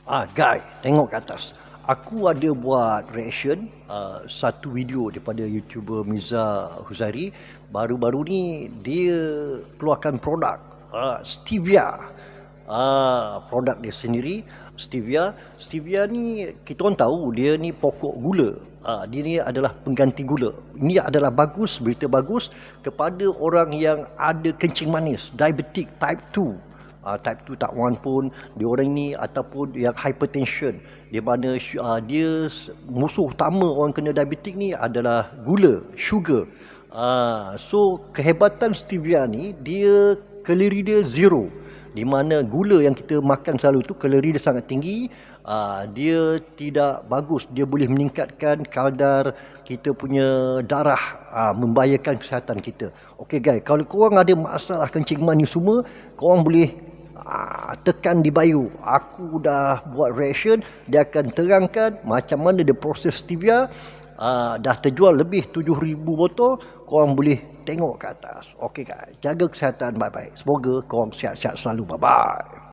Guy, tengok ke atas. Aku ada buat reaction satu video daripada YouTuber Mirza Huzari. Baru-baru ni dia keluarkan produk stevia. Produk dia sendiri stevia. Stevia ni kita orang tahu dia ni pokok gula. Dia ni adalah pengganti gula. Ini adalah bagus, berita bagus kepada orang yang ada kencing manis, diabetic type 2. Type 2 tak 1 pun dia orang ni, ataupun yang hypertension, di mana dia musuh utama orang kena diabetik ni adalah gula, sugar. So kehebatan stevia ni, dia kalori dia zero, di mana gula yang kita makan selalu tu kalori dia sangat tinggi. Dia tidak bagus, dia boleh meningkatkan kadar kita punya darah, membahayakan kesihatan kita. Okey guys, kalau korang ada masalah kencing manis semua, korang boleh tekan di bio. Aku dah buat reaction, dia akan terangkan macam mana dia proses stevia. Dah terjual lebih 7,000 botol. Korang boleh tengok ke atas. Okey guys, jaga kesihatan, bye bye. Semoga korang sihat-sihat selalu, bye bye.